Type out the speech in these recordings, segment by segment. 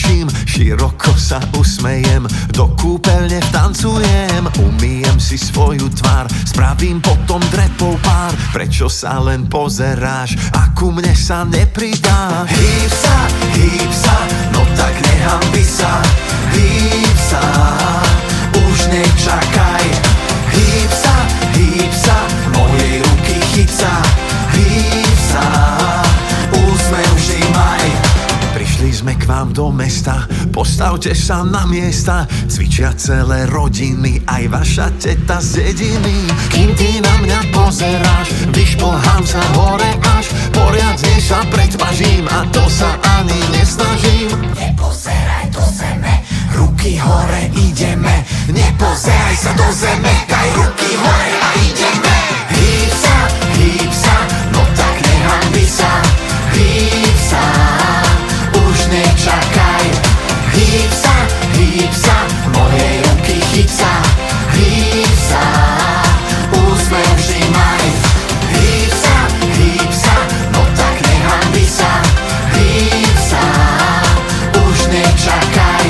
otočím, široko sa usmejem, do kúpeľne vtancujem, umyjem si svoju tvár, spravím potom drepou pár. Prečo sa len pozeráš a ku mne sa nepridá? Hýb sa, no tak nehanbi sa. Hýb sa, už nečakaj. Hýb sa, mojej ruky chyť sa. Hýb sa, úsmev vždy maj. Prišli sme k vám do mesta, postavte sa na miesta. Cvičia celé rodiny, aj vaša teta z dediny. Kým ty na mňa pozeráš, vyšplhám sa hore až poriadne sa predpažím, a to sa ani nesnažím. Nepozeraj do zeme, ruky hore ideme. Nepozeraj sa do zeme, daj ruky hore a ideme. Hýb sa, no tak nehanbi sa. Hýb sa, už nečakaj. Hýb sa, mojej ruky chyť sa. Hýb sa, úsmev vždy maj. Hýb sa, no tak nehanbi sa. Hýb sa, už nečakaj.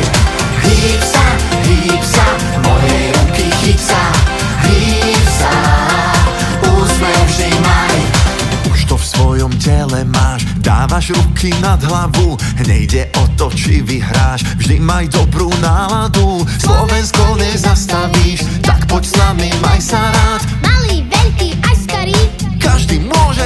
Hýb sa, mojej ruky chyť sa. Hýb sa, úsmev vždy maj. Už to v svojom tele máš, dávaš ruky nad hlavu. Nejde o to, či vyhráš, vždy maj dobrú náladu. Slovensko nezastavíš, tak poď s nami, maj sa rád. Malý, veľký, aj starý, každý môže